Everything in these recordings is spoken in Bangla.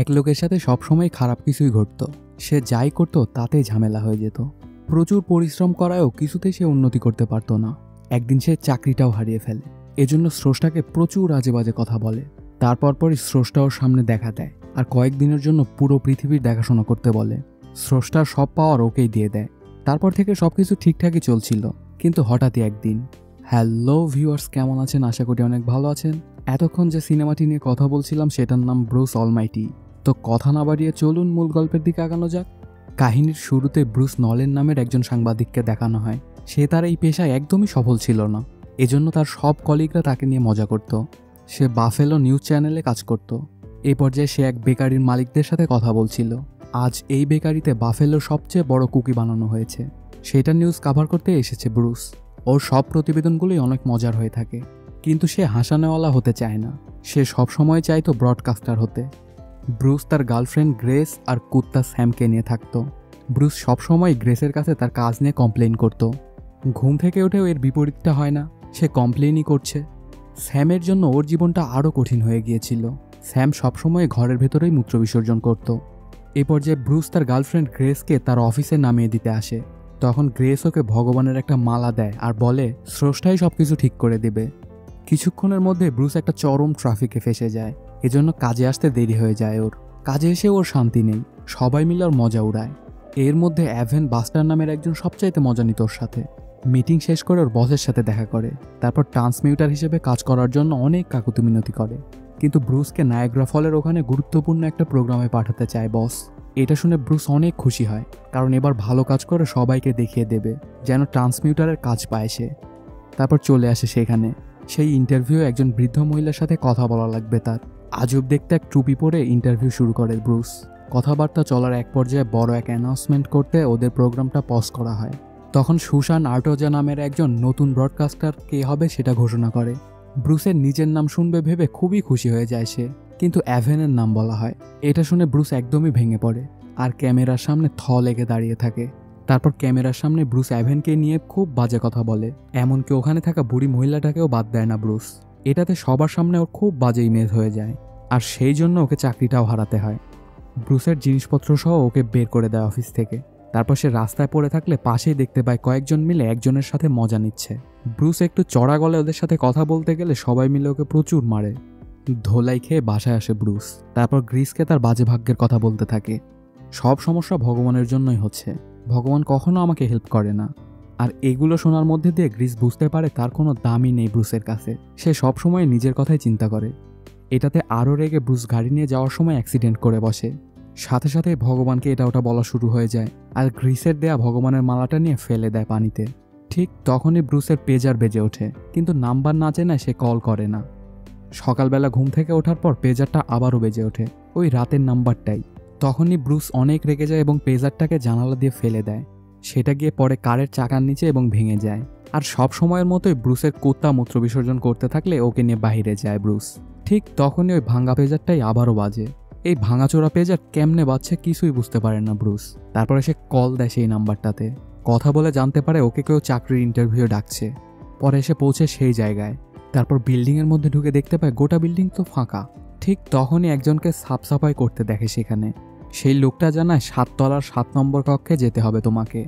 এক লোকের সাথে সবসময় খারাপ কিছুই ঘটত। সে যাই করত তাতেই ঝামেলা হয়ে যেত। প্রচুর পরিশ্রম করায়ও কিছুতেই সে উন্নতি করতে পারত না। একদিন সে চাকরিটাও হারিয়ে ফেলে। এজন্য স্রষ্টাকে প্রচুর আজে বাজে কথা বলে। তারপর পরই স্রষ্টা ওর সামনে দেখা দেয় আর কয়েকদিনের জন্য পুরো পৃথিবীর দেখাশোনা করতে বলে। স্রষ্টার সব পাওয়ার ওকেই দিয়ে দেয়। তারপর থেকে সবকিছু ঠিকঠাকই চলছিল, কিন্তু হঠাৎই একদিন। হ্যালো ভিউয়ার্স, কেমন আছেন? আশা করি অনেক ভালো আছেন। এতক্ষণ যে সিনেমাটি নিয়ে কথা বলছিলাম সেটার নাম ব্রুস অলমাইটি। তো কথা না বাড়িয়ে চলুন মূল গল্পের দিকে আগানো যাক। কাহিনীর শুরুতে ব্রুস নলেন নামের একজন সাংবাদিককে দেখানো হয়। সে তার এই পেশায় একদমই সফল ছিল না, এজন্য তার সব কলিগরা তাকে নিয়ে মজা করত। সে বাফেলো নিউজ চ্যানেলে কাজ করত। এই পর্যায়ে সে এক বেকারির মালিকদের সাথে কথা বলছিল। আজ এই বেকারিতে বাফেলোর সবচেয়ে বড় কুকি বানানো হয়েছে। সেটা নিউজ কাভার করতে এসেছে ব্রুস। ওর সব প্রতিবেদনগুলোই অনেক মজার হয়ে থাকে, কিন্তু সে হাসানেওয়ালা হতে চায় না। সে সবসময় চাইতো ব্রডকাস্টার হতে। ব্রুস তার গার্লফ্রেন্ড গ্রেস আর কুত্তা স্যামকে নিয়ে থাকত। ব্রুস সবসময় গ্রেসের কাছে তার কাজ নিয়ে কমপ্লেইন করত। ঘুম থেকে উঠেও এর বিপরীতটা হয় না, সে কমপ্লেইনই করছে। স্যামের জন্য ওর জীবনটা আরও কঠিন হয়ে গিয়েছিল। স্যাম সবসময় ঘরের ভেতরেই মূত্র বিসর্জন করত। এ পর্যায়ে ব্রুস তার গার্লফ্রেন্ড গ্রেসকে তার অফিসে নামিয়ে দিতে আসে। তখন গ্রেস ওকে ভগবানের একটা মালা দেয় আর বলে স্রষ্টাই সবকিছু ঠিক করে দেবে। কিছুক্ষণের মধ্যে ব্রুস একটা চরম ট্রাফিকে ফেসে যায়। এজন্য কাজে আসতে দেরি হয়ে যায় ওর। কাজে এসে ওর শান্তি নেই, সবাই মিলে ওর মজা উড়ায়। এর মধ্যে অ্যাভেন বাস্টার নামের একজন সবচাইতে মজা নিত ওর সাথে। মিটিং শেষ করে ওর বসের সাথে দেখা করে। তারপর ট্রান্সমিউটার হিসেবে কাজ করার জন্য অনেক কাকুতি মিনতি করে। কিন্তু ব্রুসকে নায়াগ্রা ফলের ওখানে গুরুত্বপূর্ণ একটা প্রোগ্রামে পাঠাতে চায় বস। এটা শুনে ব্রুস অনেক খুশি হয়, কারণ এবার ভালো কাজ করে সবাইকে দেখিয়ে দেবে যেন ট্রান্সমিউটারের কাজ পায় সে। তারপর চলে আসে সেখানে। সেই ইন্টারভিউ একজন বৃদ্ধ মহিলার সাথে কথা বলা লাগবে তার। আজব দেখতে এক টুপি পরে ইন্টারভিউ শুরু করে ব্রুস। কথাবার্তা চলার এক পর্যায়ে বড় এক অ্যানাউন্সমেন্ট করতে ওদের প্রোগ্রামটা পজ করা হয়। তখন সুশান আর্টোজা নামের একজন নতুন ব্রডকাস্টার কে হবে সেটা ঘোষণা করে। ব্রুসের নিজের নাম শুনবে ভেবে খুবই খুশি হয়ে যায় সে, কিন্তু অ্যাভেনের নাম বলা হয়। এটা শুনে ব্রুস একদমই ভেঙে পড়ে আর ক্যামেরার সামনে লেগে দাঁড়িয়ে থাকে। তারপর ক্যামেরার সামনে ব্রুস অ্যাভেনকে নিয়ে খুব বাজে কথা বলে, এমনকি ওখানে থাকা বুড়ি মহিলাটাকেও বাদ দেয় না ব্রুস। এটাতে সবার সামনে ওর খুব বাজে ইমেজ হয়ে যায়, আর সেই জন্য ওকে চাকরিটাও হারাতে হয়। ব্রুসের জিনিসপত্র সহ ওকে বের করে দেয় অফিস থেকে। তারপর সে রাস্তায় পড়ে থাকলে পাশেই দেখতে পায় কয়েকজন মিলে একজনের সাথে মজা নিচ্ছে। ব্রুস একটু চড়া গলে ওদের সাথে কথা বলতে গেলে সবাই মিলে ওকে প্রচুর মারে। ধোলাই খেয়ে বাসায় আসে ব্রুস। তারপর গ্রিসকে তার বাজে ভাগ্যের কথা বলতে থাকে। সব সমস্যা ভগবানের জন্যই হচ্ছে, ভগবান কখনো আমাকে হেল্প করে না। আর এগুলো শোনার মধ্যে দিয়ে গ্রিস বুঝতে পারে তার কোনো দামই নেই ব্রুসের কাছে। সে সবসময় নিজের কথাই চিন্তা করে। এটাতে আরও রেগে ব্রুস গাড়ি নিয়ে যাওয়ার সময় অ্যাক্সিডেন্ট করে বসে। সাথে সাথে ভগবানকে এটা ওটা বলা শুরু হয়ে যায়, আর গ্রিসের দেয়া ভগবানের মালাটা নিয়ে ফেলে দেয় পানিতে। ঠিক তখনই ব্রুসের পেজার বেজে ওঠে, কিন্তু নাম্বার না চেনায় সে কল করে না। সকালবেলা ঘুম থেকে ওঠার পর পেজারটা আবারও বেজে ওঠে, ওই রাতের নাম্বারটাই। তখনই ব্রুস অনেক রেগে যায় এবং পেজারটাকে জানালা দিয়ে ফেলে দেয়। সেটা গিয়ে পড়ে কারের চাকার নিচে এবং ভেঙে যায়। আর সব সময়ের মতোই ব্রুসের কুত্তা মূত্র বিসর্জন করতে থাকলে ওকে নিয়ে বাইরে যায় ব্রুস। ঠিক তখনই ওই ভাঙা পেজারটাই আবারও বাজে। এই ভাঙাচোরা পেজার কেমনে বাজছে কিছুই বুঝতে পারে না ব্রুস। তারপরে সে কল দেয় সেই নাম্বারটাতে। কথা বলে জানতে পারে ওকে কেউ চাকরির ইন্টারভিউ ডাকছে। পরে এসে পৌঁছে সেই জায়গায়। তারপর বিল্ডিংয়ের মধ্যে ঢুকে দেখতে পায় গোটা বিল্ডিং তো ফাঁকা। ঠিক তখনই একজনকে সাফ সাফাই করতে দেখে সেখানে। সেই লোকটা জানায় 7 তলার 7 নম্বর কক্ষে যেতে হবে তোমাকে।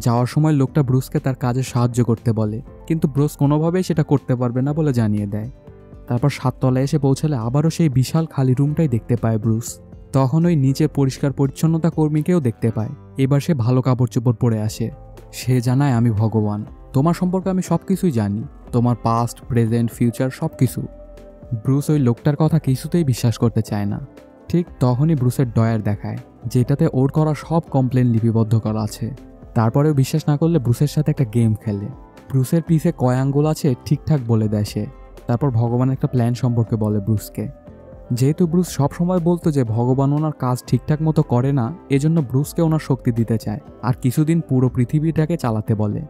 যাওয়ার সময় লোকটা ব্রুসকে তার কাজে সাহায্য করতে বলে, কিন্তু ব্রুস কোনোভাবেই সেটা করতে পারবে না বলে জানিয়ে দেয়। তারপর 7 তলায় এসে পৌঁছালে আবারও সেই বিশাল খালি রুমটাই দেখতে পায় ব্রুস। তখন ওই নিচে পরিষ্কার পরিচ্ছন্নতা কর্মীকেও দেখতে পায়। এবার সে ভালো কাপড় চোপড় পরে আসে। সে জানায় আমি ভগবান, তোমার সম্পর্কে আমি সব কিছুই জানি, তোমার পাস্ট প্রেজেন্ট ফিউচার সব কিছু। ব্রুস ওই লোকটার কথা কিছুতেই বিশ্বাস করতে চায় না। ঠিক তখনই ব্রুসের ডয়ার দেখায়, যেটাতে ওর করা সব কমপ্লেন লিপিবদ্ধ করা আছে। তারপরেও বিশ্বাস না করলে ব্রুসের সাথে একটা গেম খেলে। ব্রুসের পিছে কয় আঙ্গুল আছে ঠিকঠাক বলে দেয় সে। তারপর ভগবান একটা প্ল্যান সম্পর্কে বলে ব্রুসকে। যেহেতু ব্রুস সবসময় বলতো যে ভগবান ওনার কাজ ঠিকঠাক মতো করে না, এজন্য ব্রুসকে ওনার শক্তি দিতে চায় আর কিছুদিন পুরো পৃথিবীটাকে চালাতে বলে।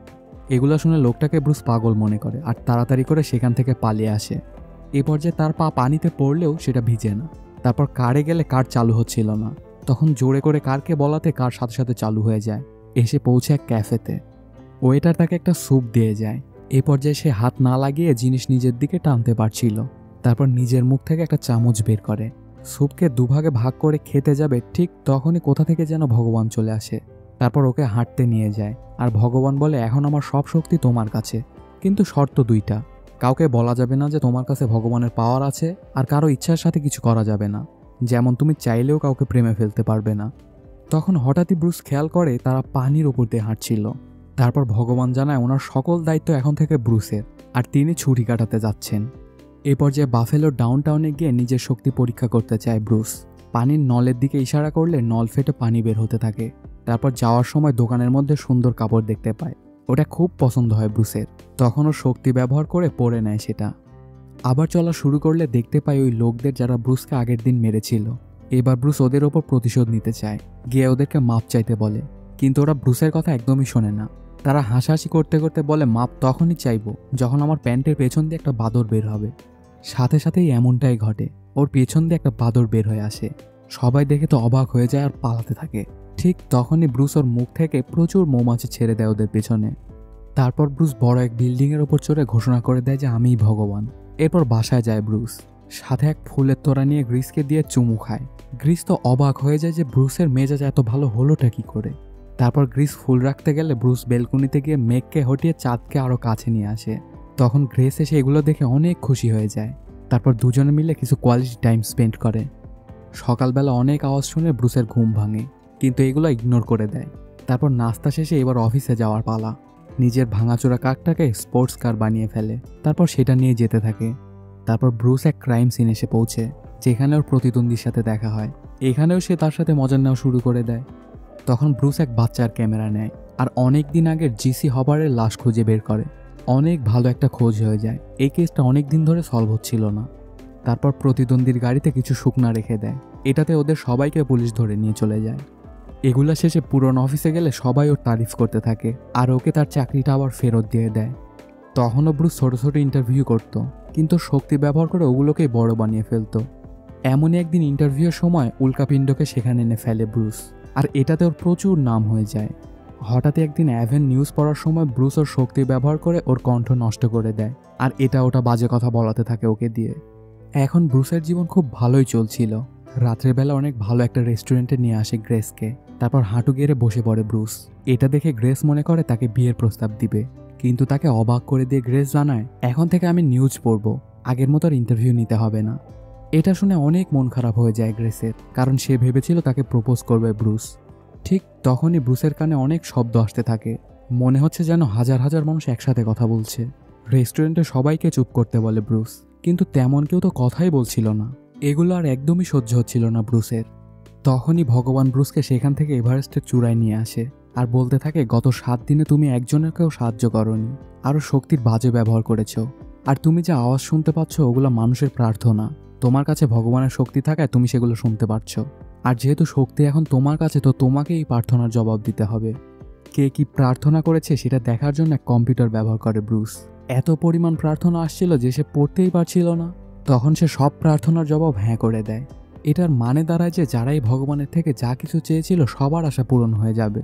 এগুলো শুনে লোকটাকে ব্রুস পাগল মনে করে আর তাড়াতাড়ি করে সেখান থেকে পালিয়ে আসে। এ পর্যায়ে তার পা পানিতে পড়লেও সেটা ভিজে না। তারপর কারে গেলে কার চালু হচ্ছিল না। তখন জোরে করে কারকে বলাতে কার সাথে সাথে চালু হয়ে যায়। এসে পৌঁছে এক ক্যাফেতে। ওয়েটার তাকে একটা স্যুপ দিয়ে যায়। এ পর্যায়ে সে হাত না লাগিয়ে জিনিস নিজের দিকে টানতে পারছিল। তারপর নিজের মুখ থেকে একটা চামচ বের করে স্যুপকে দুভাগে ভাগ করে খেতে যাবে, ঠিক তখনই কোথা থেকে যেন ভগবান চলে আসে। তারপর ওকে হাঁটতে নিয়ে যায়, আর ভগবান বলে এখন আমার সব শক্তি তোমার কাছে, কিন্তু শর্ত দুইটা। কাউকে বলা যাবে না যে তোমার কাছে ভগবানের পাওয়ার আছে, আর কারো ইচ্ছার সাথে কিছু করা যাবে না, যেমন তুমি চাইলেও কাউকে প্রেমে ফেলতে পারবে না। তখন হঠাৎই ব্রুস খেয়াল করে তারা পানির ওপর দিয়ে হাঁটছিল। তারপর ভগবান জানায় ওনার সকল দায়িত্ব এখন থেকে ব্রুসের, আর তিনি ছুটি কাটাতে যাচ্ছেন। এই পর্যায়ে বাফেলোর ডাউনটাউনে গিয়ে নিজের শক্তি পরীক্ষা করতে চায় ব্রুস। পানির নলের দিকে ইশারা করলে নল ফেটে পানি বের হতে থাকে। তারপর যাওয়ার সময় দোকানের মধ্যে সুন্দর কাপড় দেখতে পায়, ওটা খুব পছন্দ হয় ব্রুসের। তখন ও শক্তি ব্যবহার করে পরে নেয় সেটা। আবার চলা শুরু করলে দেখতে পায় ওই লোকদের যারা ব্রুসকে আগের দিন মেরেছিল। এবার ব্রুস ওদের ওপর প্রতিশোধ নিতে চায়, গিয়ে ওদেরকে মাপ চাইতে বলে, কিন্তু ওরা ব্রুসের কথা একদমই শোনে না। তারা হাসাহাসি করতে করতে বলে মাপ তখনই চাইবো যখন আমার প্যান্টের পেছন দিয়ে একটা বাদর বের হবে। সাথে সাথেই এমনটাই ঘটে, ওর পেছন দিয়ে একটা বাদর বের হয়ে আসে। সবাই দেখে তো অবাক হয়ে যায় আর পালাতে থাকে। ঠিক তখনই ব্রুস ওর মুখ থেকে প্রচুর মৌমাছি ছেড়ে দেয় ওদের পেছনে। তারপর ব্রুস বড় এক বিল্ডিংয়ের ওপর চড়ে ঘোষণা করে দেয় যে আমিই ভগবান। এরপর বাসায় যায় ব্রুস, সাথে এক ফুলের তোড়া নিয়ে গ্রিসকে দিয়ে চুমু খায়। গ্রিস তো অবাক হয়ে যায় যে ব্রুসের মেজাজ এত ভালো হলোটা কি করে। তারপর গ্রিস ফুল রাখতে গেলে ব্রুস বেলকুনিতে গিয়ে মেঘকে হটিয়ে চাঁদকে আরও কাছে নিয়ে আসে। তখন গ্রেস এসে এগুলো দেখে অনেক খুশি হয়ে যায়। তারপর দুজনে মিলে কিছু কোয়ালিটি টাইম স্পেন্ড করে। সকালবেলা অনেক আওয়াজ শুনে ব্রুসের ঘুম ভাঙে, কিন্তু এগুলো ইগনোর করে দেয়। তারপর নাস্তা শেষে এবার অফিসে যাওয়ার পালা। নিজের ভাঙাচোরা কারটাকে স্পোর্টস কার বানিয়ে ফেলে, তারপর সেটা নিয়ে যেতে থাকে। তারপর ব্রুস এক ক্রাইম সিন এসে পৌঁছে, যেখানে ওর প্রতিদ্বন্দ্বীর সাথে দেখা হয়। এখানেও সে তার সাথে মজা নেওয়া শুরু করে দেয়। তখন ব্রুস এক বাচ্চার ক্যামেরা নেয় আর অনেক দিন আগের জিসি হবারের লাশ খুঁজে বের করে। অনেক ভালো একটা খোঁজ হয়ে যায়, এই কেসটা অনেক দিন ধরে সলভ হচ্ছিল না। তারপর প্রতিদ্বন্দ্বীর গাড়িতে কিছু শুকনা রেখে দেয়, এটাতে ওদের সবাইকে পুলিশ ধরে নিয়ে চলে যায়। এগুলা শেষে পুরনো অফিসে গেলে সবাই ওর তারিফ করতে থাকে, আর ওকে তার চাকরিটা আবার ফেরত দিয়ে দেয়। তখনও ব্রুস ছোট ছোট ইন্টারভিউ করত, কিন্তু শক্তি ব্যবহার করে ওগুলোকেই বড় বানিয়ে ফেলতো। এমনই একদিন ইন্টারভিউয়ের সময় উল্কাপিণ্ডকে সেখানে এনে ফেলে ব্রুস, আর এটাতে ওর প্রচুর নাম হয়ে যায়। হঠাৎই একদিন অ্যাভেন নিউজ পড়ার সময় ব্রুস ওর শক্তি ব্যবহার করে ওর কণ্ঠ নষ্ট করে দেয়, আর এটা ওটা বাজে কথা বলাতে থাকে ওকে দিয়ে। এখন ব্রুসের জীবন খুব ভালোই চলছিল। রাত্রেবেলা অনেক ভালো একটা রেস্টুরেন্টে নিয়ে আসে গ্রেসকে, তারপর হাঁটু গেড়ে বসে পড়ে ব্রুস। এটা দেখে গ্রেস মনে করে তাকে বিয়ের প্রস্তাব দিবে, কিন্তু তাকে অবাক করে দিয়ে গ্রেস জানায় এখন থেকে আমি নিউজ পড়ব, আগের মতো আর ইন্টারভিউ নিতে হবে না। এটা শুনে অনেক মন খারাপ হয়ে যায় গ্রেসের, কারণ সে ভেবেছিল তাকে প্রপোজ করবে ব্রুস। ঠিক তখনই ব্রুসের কানে অনেক শব্দ আসতে থাকে, মনে হচ্ছে যেন হাজার হাজার মানুষ একসাথে কথা বলছে। রেস্টুরেন্টে সবাইকে চুপ করতে বলে ব্রুস, কিন্তু তেমন কেউ তো কথাই বলছিল না। এগুলো আর একদমই সহ্য হচ্ছিল না ব্রুসের। তখনই ভগবান ব্রুসকে সেখান থেকে এভারেস্টের চূড়ায় নিয়ে আসে, আর বলতে থাকে গত 7 দিনে তুমি একজনেরকেও সাহায্য করনি, আরও শক্তির বাজে ব্যবহার করেছ। আর তুমি যে আওয়াজ শুনতে পাচ্ছ ওগুলো মানুষের প্রার্থনা। তোমার কাছে ভগবানের শক্তি থাকায় তুমি সেগুলো শুনতে পারছ, আর যেহেতু শক্তি এখন তোমার কাছে, তো তোমাকে এই প্রার্থনার জবাব দিতে হবে। কে কি প্রার্থনা করেছে সেটা দেখার জন্য এক কম্পিউটার ব্যবহার করে ব্রুস। এত পরিমাণ প্রার্থনা আসছিল যে সে পড়তেই পারছিল না। তখন সে সব প্রার্থনার জবাব হ্যাঁ করে দেয়। এটার মানে দাঁড়ায় যে যারাই ভগবানের থেকে যা কিছু চেয়েছিল সবার আশা পূরণ হয়ে যাবে।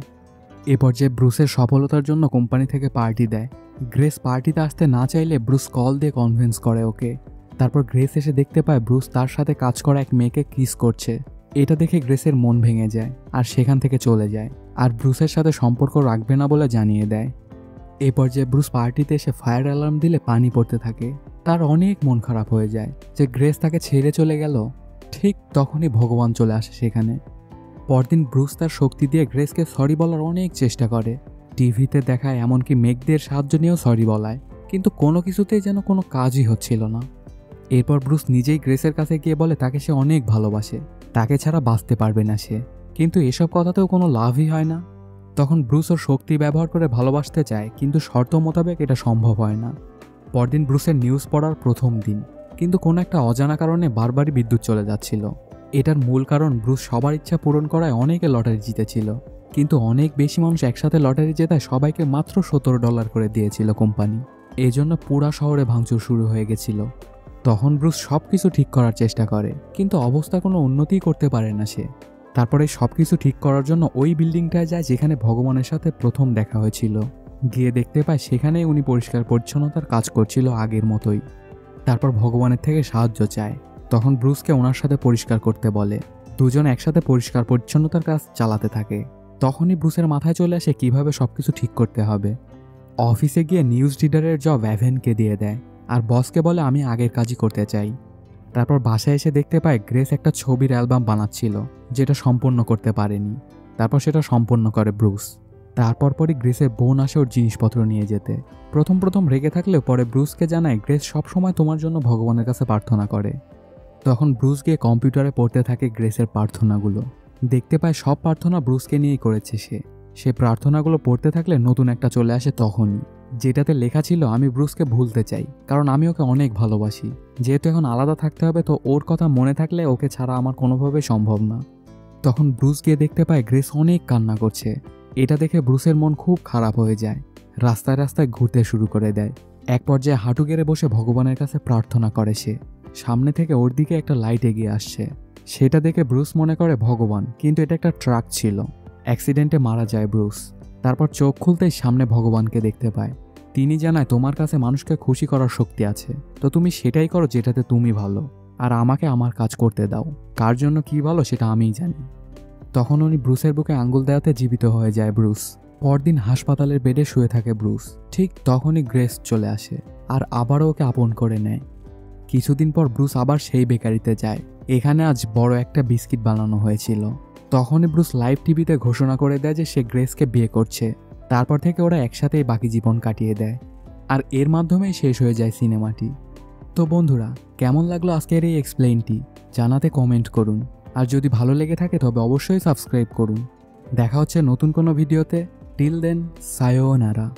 এ পর্যায়ে ব্রুসের সফলতার জন্য কোম্পানি থেকে পার্টি দেয়। গ্রেস পার্টিতে আসতে না চাইলে ব্রুস কল দিয়ে কনভিন্স করে ওকে। তারপর গ্রেস এসে দেখতে পায় ব্রুস তার সাথে কাজ করা এক মেয়েকে কিস করছে। এটা দেখে গ্রেসের মন ভেঙে যায় আর সেখান থেকে চলে যায়, আর ব্রুসের সাথে সম্পর্ক রাখবে না বলে জানিয়ে দেয়। এ পর্যায়ে ব্রুস পার্টিতে এসে ফায়ার অ্যালার্ম দিলে পানি পড়তে থাকে। তার অনেক মন খারাপ হয়ে যায় যে গ্রেস তাকে ছেড়ে চলে গেল। ঠিক তখনই ভগবান চলে আসে সেখানে। পরদিন ব্রুস তার শক্তি দিয়ে গ্রেসকে সরি বলার অনেক চেষ্টা করে। টিভিতে দেখায় এমনকি মেঘদের সাহায্য নিয়েও সরি বলায়, কিন্তু কোনো কিছুতেই যেন কোনো কাজই হচ্ছিল না। এরপর ব্রুস নিজেই গ্রেসের কাছে গিয়ে বলে তাকে সে অনেক ভালোবাসে, তাকে ছাড়া বাঁচতে পারবে না সে, কিন্তু এসব কথাতেও কোনো লাভই হয় না। তখন ব্রুস ওর শক্তি ব্যবহার করে ভালোবাসতে চায়, কিন্তু শর্ত মোতাবেক এটা সম্ভব হয় না। পরদিন ব্রুসের নিউজ পড়ার প্রথম দিন, কিন্তু কোনো একটা অজানা কারণে বারবারই বিদ্যুৎ চলে যাচ্ছিল। এটার মূল কারণ ব্রুস সবার ইচ্ছা পূরণ করায় অনেকে লটারি জিতেছিল, কিন্তু অনেক বেশি মানুষ একসাথে লটারি জেতায় সবাইকে মাত্র $17 করে দিয়েছিল কোম্পানি। এজন্য পুরা শহরে ভাঙচুর শুরু হয়ে গেছিল। তখন ব্রুস সব কিছু ঠিক করার চেষ্টা করে, কিন্তু অবস্থা কোনো উন্নতিই করতে পারে না সে। তারপরে সব কিছু ঠিক করার জন্য ওই বিল্ডিংটায় যায় যেখানে ভগবানের সাথে প্রথম দেখা হয়েছিল। গিয়ে দেখতে পায় সেখানে উনি পরিষ্কার পরিচ্ছন্নতার কাজ করছিল আগের মতোই। তারপর ভগবানের থেকে সাহায্য চায়, তখন ব্রুসকে ওনার সাথে পরিষ্কার করতে বলে। দুজন একসাথে পরিষ্কার পরিচ্ছন্নতার কাজ চালাতে থাকে। তখনই ব্রুসের মাথায় চলে আসে কিভাবে সবকিছু ঠিক করতে হবে। অফিসে গিয়ে নিউজ রিডারের জব অ্যাভেনকে দিয়ে দেয় আর বসকে বলে আমি আগের কাজই করতে চাই। তারপর বাসায় এসে দেখতে পায় গ্রেস একটা ছবির অ্যালবাম বানাচ্ছিল যেটা সম্পূর্ণ করতে পারেনি। তারপর সেটা সম্পূর্ণ করে ব্রুস। তারপর পরই গ্রেসের বোন আসে ওর জিনিসপত্র নিয়ে যেতে। প্রথম রেগে থাকলেও পরে ব্রুসকে জানায় গ্রেস সবসময় তোমার জন্য ভগবানের কাছে প্রার্থনা করে। তখন ব্রুস গিয়ে কম্পিউটারে পড়তে থাকে গ্রেসের প্রার্থনাগুলো। দেখতে পায় সব প্রার্থনা ব্রুসকে নিয়েই করেছে সে প্রার্থনাগুলো পড়তে থাকলে নতুন একটা চলে আসে তখনই, যেটাতে লেখা ছিল আমি ব্রুসকে ভুলতে চাই কারণ আমি ওকে অনেক ভালোবাসি। যেহেতু এখন আলাদা থাকতে হবে তো ওর কথা মনে থাকলে ওকে ছাড়া আমার কোনোভাবেই সম্ভব না। তখন ব্রুস গিয়ে দেখতে পায় গ্রেস অনেক কান্না করছে। এটা দেখে ব্রুসের মন খুব খারাপ হয়ে যায়। রাস্তায় রাস্তায় ঘুরতে শুরু করে দেয়। এক পর্যায়ে হাঁটু গেড়ে বসে ভগবানের কাছে প্রার্থনা করে সে। সামনে থেকে ওর দিকে একটা লাইট এগিয়ে আসছে। সেটা দেখে ব্রুস মনে করে ভগবান, কিন্তু এটা একটা ট্রাক ছিল। অ্যাক্সিডেন্টে মারা যায় ব্রুস। তারপর চোখ খুলতেই সামনে ভগবানকে দেখতে পায়। তিনি জানায় তোমার কাছে মানুষকে খুশি করার শক্তি আছে, তো তুমি সেটাই করো যেটাতে তুমি ভালো, আর আমাকে আমার কাজ করতে দাও। কার জন্য কি ভালো সেটা আমিই জানি। তখন উনি ব্রুসের বুকে আঙ্গুল দেওয়াতে জীবিত হয়ে যায় ব্রুস। পরদিন হাসপাতালের বেডে শুয়ে থাকে ব্রুস। ঠিক তখনই গ্রেস চলে আসে আর আবারও ওকে আপন করে নেয়। কিছুদিন পর ব্রুস আবার সেই বেকারিতে যায়। এখানে আজ বড় একটা বিস্কিট বানানো হয়েছিল। তখনই ব্রুস লাইভ টিভিতে ঘোষণা করে দেয় যে সে গ্রেসকে বিয়ে করছে। তারপর থেকে ওরা একসাথেই বাকি জীবন কাটিয়ে দেয়। আর এর মাধ্যমেই শেষ হয়ে যায় সিনেমাটি। তো বন্ধুরা, কেমন লাগলো আজকের এই এক্সপ্লেইনটি জানাতে কমেন্ট করুন। আর যদি ভালো লেগে থাকে তবে অবশ্যই সাবস্ক্রাইব করুন। দেখা হচ্ছে নতুন কোনো ভিডিওতে। Till then, সায়োনারা।